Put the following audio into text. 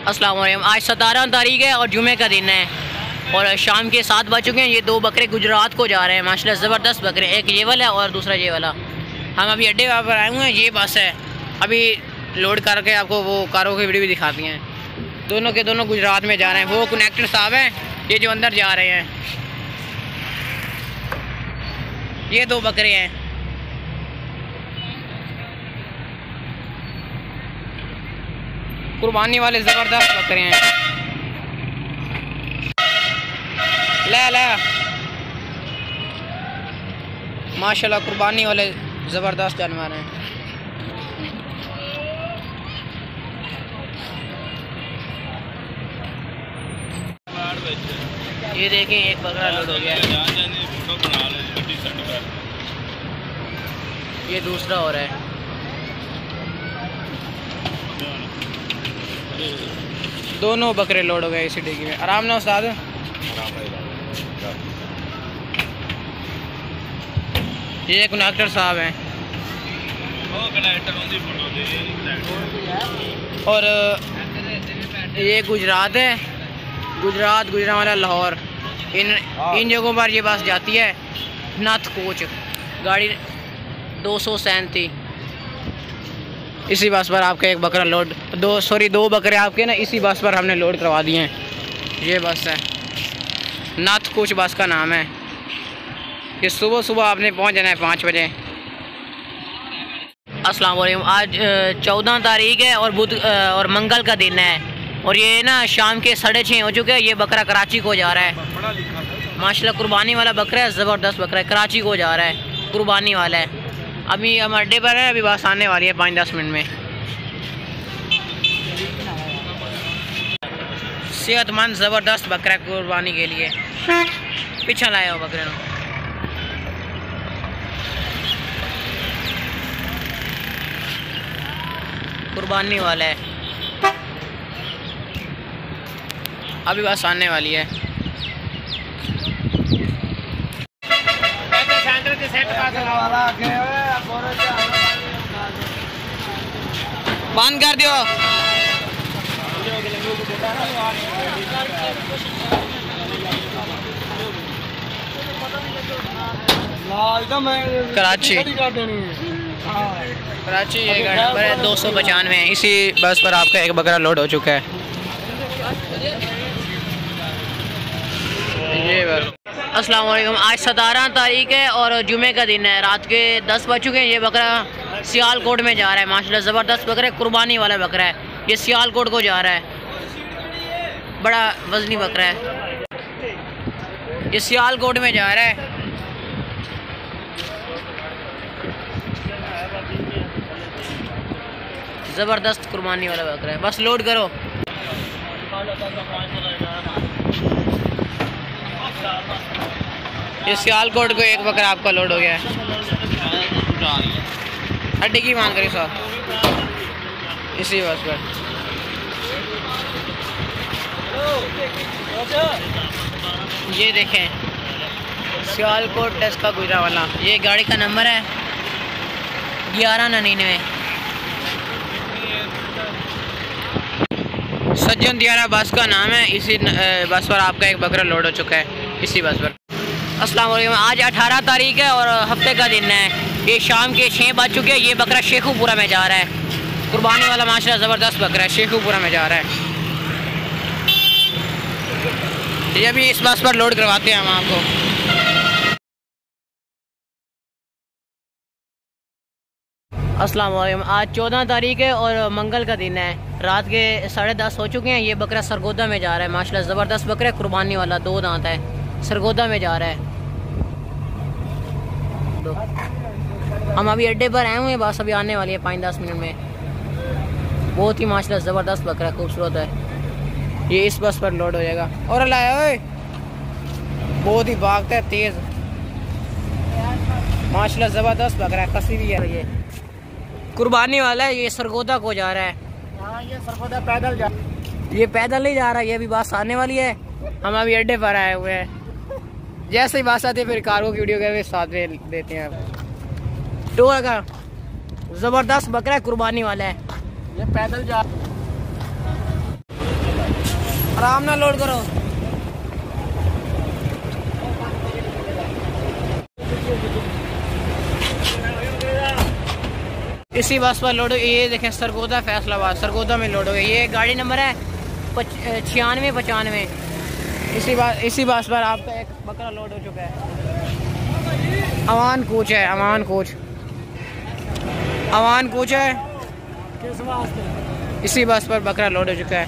अस्सलाम वालेकुम। आज 17 तारीख है और जुमे का दिन है और शाम के 7 बज चुके हैं। ये 2 बकरे गुजरात को जा रहे हैं माशाल्लाह ज़बरदस्त बकरे, एक ये वाला है और दूसरा ये वाला। हम अभी अड्डे पर आए हुए हैं, ये बस है, अभी लोड करके आपको वो कारों की वीडियो भी दिखाती हैं। दोनों के दोनों गुजरात में जा रहे हैं। वो कनेक्टर साहब हैं, ये जो अंदर जा रहे हैं। ये 2 बकरे हैं। कुर्बानी वाले ज़बरदस्त बकरे हैं। ले माशाल्लाह कुर्बानी वाले ज़बरदस्त जानवर हैं। ये देखें, एक बकरा लोड हो गया है। ये दूसरा हो रहा है। दोनों बकरे लोड हो गए इसी डिग्गी में। आराम ना उस्ताद। ये कनेक्टर साहब हैं और ये गुजरात है, गुजरात गुजरांवाला लाहौर, इन जगहों पर ये बस जाती है। नाथ कोच गाड़ी 237, इसी बस पर आपका एक बकरा लोड दो बकरे आपके ना इसी बस पर हमने लोड करवा दिए हैं। ये बस है, नाथ कोच बस का नाम है। ये सुबह सुबह आपने पहुंच जाना है 5 बजे। अस्सलाम वालेकुम। आज 14 तारीख है और बुध और मंगल का दिन है और ये ना शाम के 6:30 हो चुके हैं। ये बकरा कराची को जा रहा है माशाल्लाह। कुर्बानी वाला बकरा है, ज़बरदस्त बकरा है, कराची को जा रहा है, कुर्बानी वाला है। अभी हम अड्डे पर हैं, अभी बस आने वाली है 5-10 मिनट में। सेहतमंद ज़बरदस्त बकरा कुर्बानी के लिए पीछा लाया हो बकरे ने। कुर्बानी वाला है, अभी बस आने वाली है। बंद कर दियो। कराची ये गाड़ी नंबर है 295। इसी बस पर आपका एक बकरा लोड हो चुका है। ये अस्सलाम वालेकुम। आज 17 तारीख है और जुमे का दिन है। रात के 10 बज चुके हैं। ये बकरा सियालकोट में जा रहा है माशाल्लाह ज़बरदस्त बकरा है, कुर्बानी वाला बकरा है। ये सियालकोट को जा रहा है, बड़ा वजनी बकरा है। ये सियालकोट में जा रहा है। ज़बरदस्त कुर्बानी वाला बकरा है। बस लोड करो। ये सियालकोट को एक बकरा आपका लोड हो गया है। अड्डे की मान करिए साहब, इसी बस पर। ये देखें, सियालकोट टेस्ट का गुजरा वाला। ये गाड़ी का नंबर है 1199। सज्जन दियारा बस का नाम है। इसी बस पर आपका एक बकरा लोड हो चुका है, इसी बस पर। अस्सलाम वालेकुम। आज 18 तारीख है और हफ्ते का दिन है। ये शाम के 6 बज चुके हैं। ये बकरा शेखुपुरा में जा रहा है, कुर्बानी वाला माशाल्लाह ज़बरदस्त बकरा है, शेखुपुरा में जा रहा है। ये अभी इस बस पर लोड करवाते हैं हम आपको। अस्सलाम वालेकुम। आज 14 तारीख है और मंगल का दिन है। रात के 10:30 हो चुके हैं। ये बकरा सरगोदा में जा रहा है माशाल्लाह ज़बरदस्त बकरा है, कुर्बानी वाला, 2 दांत है, सरगोदा में जा रहा है। हम अभी अड्डे पर आए हुए हैं, बस अभी आने वाली है 5-10 मिनट में। बहुत ही माशाल्लाह ज़बरदस्त बकरा है, खूबसूरत है। ये इस बस पर लोड हो जाएगा। और अल्लाह बहुत ही भागता है, तेज़ माशाल्लाह ज़बरदस्त बकरा है, कसी भी है। ये कुर्बानी वाला है, ये सरगोदा को जा रहा है। ये सरगोदा पैदल जा, ये पैदल नहीं जा रहा है, ये अभी बस आने वाली है। हम अभी अड्डे पर आए हुए हैं। जैसे ही बस आती है फिर कारों की वीडियो के साथ देते हैं। टोल का ज़बरदस्त बकरा है, कुर्बानी वाला है। ये पैदल जा। आराम ना लोड करो। इसी बस पर लोड, ये देखें सरगोदा फैसलाबाद, सरगोदा में लोड हो गई। ये गाड़ी नंबर है 9695। इसी बस पर आपका एक बकरा लोड हो चुका है। अवान कोच है, अवान कोच, अवान कोच है। इसी बस पर बकरा लोड हो चुका है।